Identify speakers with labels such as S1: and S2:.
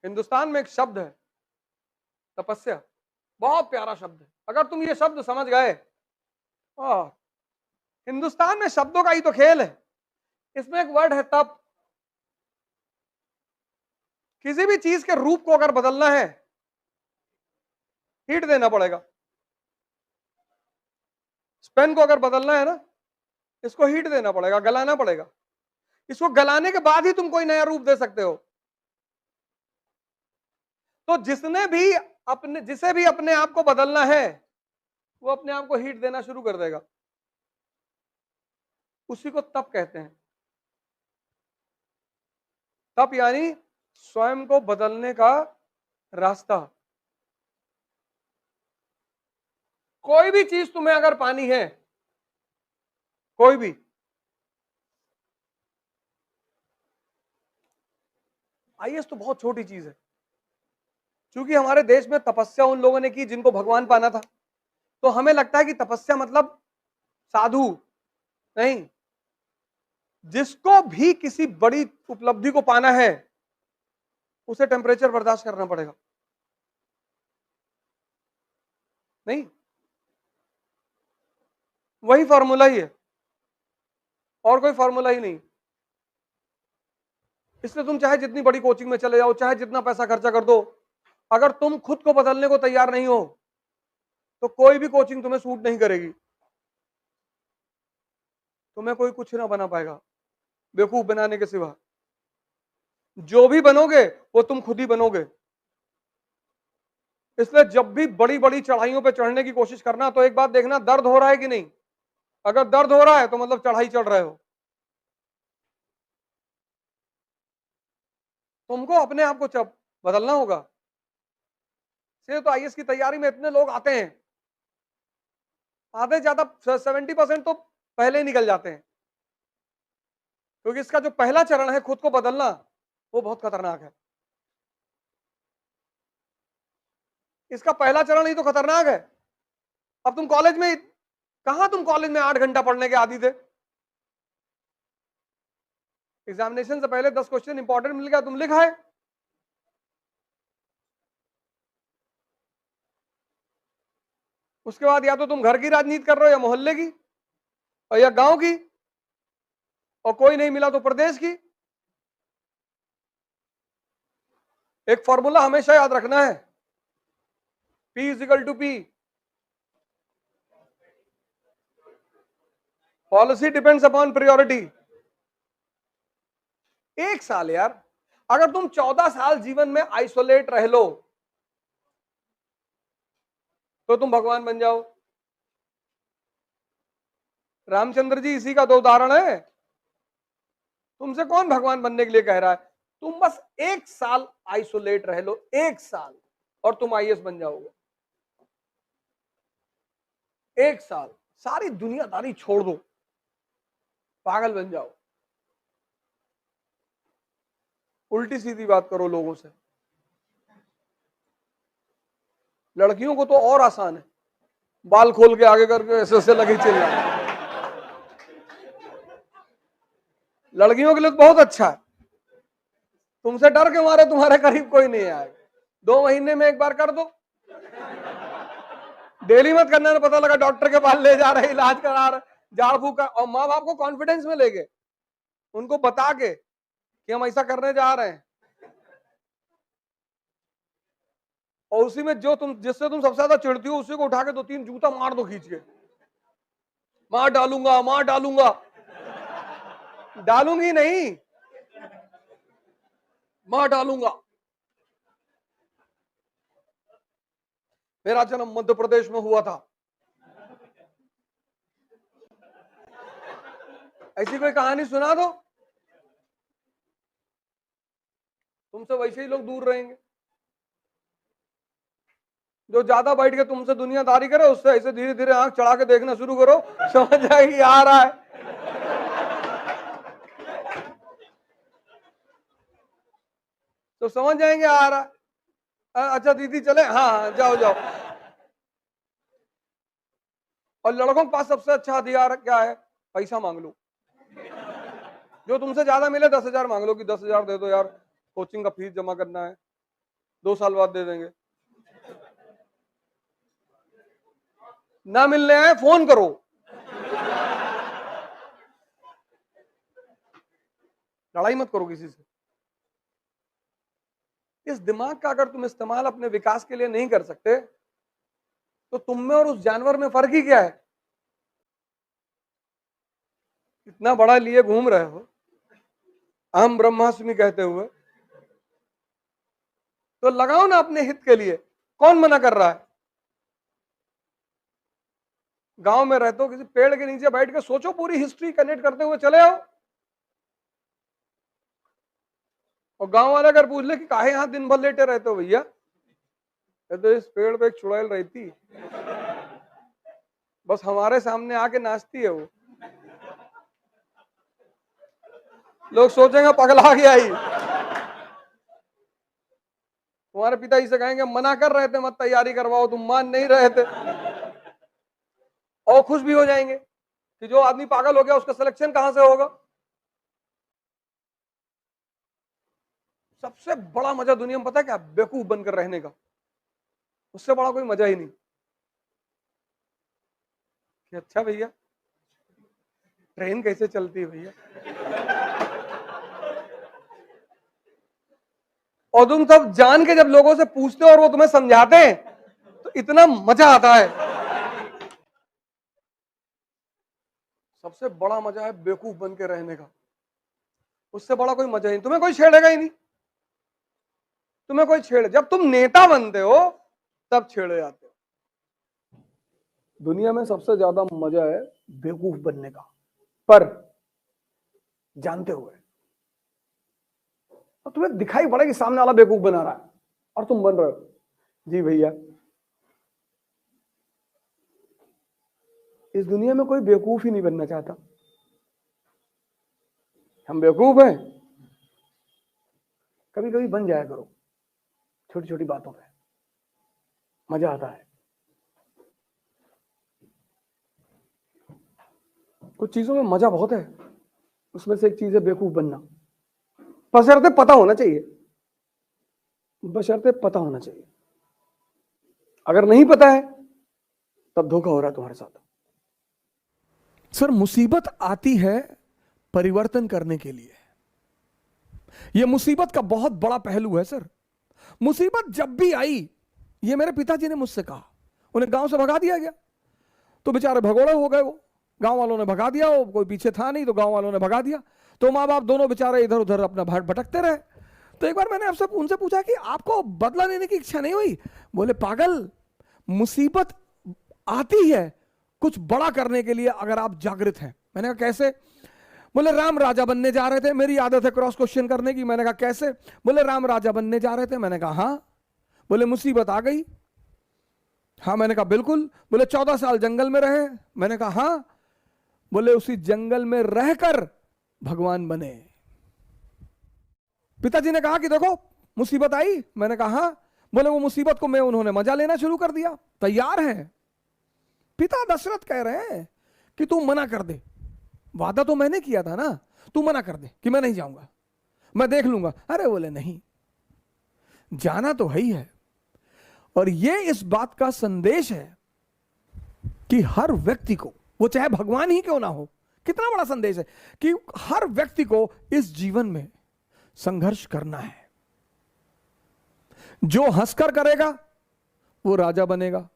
S1: हिंदुस्तान में एक शब्द है तपस्या, बहुत प्यारा शब्द है। अगर तुम ये शब्द समझ गए, हिंदुस्तान में शब्दों का ही तो खेल है। इसमें एक वर्ड है तप। किसी भी चीज के रूप को अगर बदलना है, हीट देना पड़ेगा। पेन को अगर बदलना है ना, इसको हीट देना पड़ेगा, गलाना पड़ेगा। इसको गलाने के बाद ही तुम कोई नया रूप दे सकते हो। तो जिसे भी अपने आप को बदलना है, वो अपने आप को हीट देना शुरू कर देगा। उसी को तप कहते हैं। तप यानी स्वयं को बदलने का रास्ता। कोई भी चीज तुम्हें अगर पानी है, कोई भी, आईएएस तो बहुत छोटी चीज है। क्योंकि हमारे देश में तपस्या उन लोगों ने की जिनको भगवान पाना था, तो हमें लगता है कि तपस्या मतलब साधु। नहीं, जिसको भी किसी बड़ी उपलब्धि को पाना है, उसे टेम्परेचर बर्दाश्त करना पड़ेगा। नहीं, वही फॉर्मूला ही है, और कोई फॉर्मूला ही नहीं। इसलिए तुम चाहे जितनी बड़ी कोचिंग में चले जाओ, चाहे जितना पैसा खर्चा कर दो, अगर तुम खुद को बदलने को तैयार नहीं हो, तो कोई भी कोचिंग तुम्हें सूट नहीं करेगी। तुम्हें कोई कुछ ना बना पाएगा बेवकूफ बनाने के सिवा। जो भी बनोगे वो तुम खुद ही बनोगे। इसलिए जब भी बड़ी बड़ी चढ़ाइयों पे चढ़ने की कोशिश करना, तो एक बात देखना, दर्द हो रहा है कि नहीं। अगर दर्द हो रहा है तो मतलब चढ़ाई चढ़ रहे हो। तुमको अपने आप को बदलना होगा। से तो आईएएस की तैयारी में इतने लोग आते हैं, आधे ज्यादा 70% तो पहले ही निकल जाते हैं। क्योंकि इसका जो पहला चरण है खुद को बदलना, वो बहुत खतरनाक है। इसका पहला चरण ही तो खतरनाक है। अब तुम कॉलेज में, कहां तुम कॉलेज में 8 घंटा पढ़ने के आदी थे। एग्जामिनेशन से पहले 10 क्वेश्चन इंपॉर्टेंट मिल गया, तुम लिखाए। उसके बाद या तो तुम घर की राजनीति कर रहे हो, या मोहल्ले की, और या गांव की, और कोई नहीं मिला तो प्रदेश की। एक फॉर्मूला हमेशा याद रखना है, P = P। Policy depends upon priority. एक साल यार, अगर तुम 14 साल जीवन में आइसोलेट रह लो, तो तुम भगवान बन जाओ। रामचंद्र जी इसी का तो उदाहरण है। तुमसे कौन भगवान बनने के लिए कह रहा है। तुम बस 1 साल आइसोलेट रह लो, 1 साल, और तुम आईएएस बन जाओगे। 1 साल सारी दुनियादारी छोड़ दो, पागल बन जाओ। उल्टी सीधी बात करो लोगों से। लड़कियों को तो और आसान है, बाल खोल के आगे करके ऐसे ऐसे लगे चिल्लाने। लड़कियों के लिए तो बहुत अच्छा है। तुमसे डर के मारे तुम्हारे करीब कोई नहीं आएगा। 2 महीने में एक बार कर दो, डेली मत करना। ना पता लगा डॉक्टर के पास ले जा रहे, इलाज करा रहे, झाड़ फूक का। और माँ बाप को कॉन्फिडेंस में लेके, उनको बता के कि हम ऐसा करने जा रहे हैं, और उसी में जिससे तुम सबसे ज्यादा चिढ़ती हो, उसी को उठा के 2-3 जूता मार दो खींच के। मार डालूंगा, मार डालूंगा। डालूंगी नहीं, मार डालूंगा। मेरा जन्म मध्य प्रदेश में हुआ था। ऐसी कोई कहानी सुना दो, तुमसे वैसे ही लोग दूर रहेंगे। जो ज्यादा बैठ के तुमसे दुनियादारी करे, उससे ऐसे धीरे धीरे आंख चढ़ा के देखना शुरू करो, समझ जाएगी आ रहा है। तो समझ जाएंगे आ रहा है। अच्छा दीदी चले, हाँ हाँ जाओ जाओ। और लड़कों के पास सबसे अच्छा हथियार क्या है, पैसा मांग लो। जो तुमसे ज्यादा मिले 10,000 मांग लो कि 10,000 दे दो यार, कोचिंग का फीस जमा करना है। 2 साल बाद दे देंगे। ना मिलने आए फोन करो। लड़ाई मत करो किसी से। इस दिमाग का अगर तुम इस्तेमाल अपने विकास के लिए नहीं कर सकते तो तुम में और उस जानवर में फर्क ही क्या है? इतना बड़ा लिए घूम रहे हो अहम ब्रह्मास्मि कहते हुए, तो लगाओ ना अपने हित के लिए। कौन मना कर रहा है? गांव में रहते हो, किसी पेड़ के नीचे बैठ के सोचो, पूरी हिस्ट्री कनेक्ट करते हुए चले आओ। और गांव वाले अगर पूछ ले कि काहे यहां दिन भर लेटे रहते हो भैया, तो इस पेड़ पे एक चुड़ैल रहती, बस हमारे सामने आके नाचती है वो। लोग सोचेंगे पगला गया ही। तुम्हारे पिताजी से कहेंगे मना कर रहे थे मत तैयारी करवाओ, तुम मान नहीं रहे थे। और खुश भी हो जाएंगे कि जो आदमी पागल हो गया उसका सिलेक्शन कहां से होगा। सबसे बड़ा मजा दुनिया में पता है क्या? बेवकूफ बनकर रहने का। उससे बड़ा कोई मजा ही नहीं कि अच्छा भैया ट्रेन कैसे चलती है भैया, और तुम सब जान के जब लोगों से पूछते हो और वो तुम्हें समझाते हैं तो इतना मजा आता है। सबसे बड़ा मजा है बेवकूफ बन के रहने का। उससे बड़ा कोई मजा ही नहीं। तुम्हें कोई छेड़ेगा ही नहीं। तुम्हें कोई छेड़े, जब तुम नेता बनते हो तब छेड़े जाते हो। दुनिया में सबसे ज्यादा मजा है बेवकूफ बनने का, पर जानते हुए। और तुम्हें दिखाई पड़ा कि सामने वाला बेवकूफ बना रहा है और तुम बन रहे हो। जी भैया, इस दुनिया में कोई बेवकूफ ही नहीं बनना चाहता। हम बेवकूफ हैं, कभी कभी बन जाया करो। छोटी छोटी बातों पे मजा आता है। कुछ चीजों में मजा बहुत है, उसमें से एक चीज है बेवकूफ बनना। बशर्ते पता होना चाहिए, बशर्ते पता होना चाहिए। अगर नहीं पता है तब धोखा हो रहा है तुम्हारे साथ।
S2: सर, मुसीबत आती है परिवर्तन करने के लिए। यह मुसीबत का बहुत बड़ा पहलू है सर। मुसीबत जब भी आई, ये मेरे पिताजी ने मुझसे कहा, उन्हें गांव से भगा दिया गया तो बेचारे भगोड़े हो गए। वो गांव वालों ने भगा दिया, वो कोई पीछे था नहीं तो गांव वालों ने भगा दिया, तो माँ बाप दोनों बेचारे इधर उधर अपना भटकते रहे। तो एक बार मैंने आपसे उनसे पूछा कि आपको बदला लेने की इच्छा नहीं हुई? बोले पागल, मुसीबत आती है कुछ बड़ा करने के लिए अगर आप जागृत हैं। मैंने कहा कैसे? बोले राम राजा बनने जा रहे थे। मेरी आदत है क्रॉस क्वेश्चन करने की। मैंने कहा कैसे? बोले राम राजा बनने जा रहे थे। मैंने कहा हाँ। बोले मुसीबत आ गई। हाँ। मैंने कहा बिल्कुल। बोले 14 साल जंगल में रहे। मैंने कहा हाँ। बोले उसी जंगल में रहकर भगवान बने। पिताजी ने कहा कि देखो मुसीबत आई। मैंने कहा हाँ। बोले वो मुसीबत को मैं उन्होंने मजा लेना शुरू कर दिया। तैयार है। पिता दशरथ कह रहे हैं कि तू मना कर दे, वादा तो मैंने किया था ना, तू मना कर दे कि मैं नहीं जाऊंगा, मैं देख लूंगा। अरे बोले नहीं, जाना तो है ही है। और ये इस बात का संदेश है कि हर व्यक्ति को, वो चाहे भगवान ही क्यों ना हो, कितना बड़ा संदेश है कि हर व्यक्ति को इस जीवन में संघर्ष करना है। जो हंसकर करेगा वो राजा बनेगा,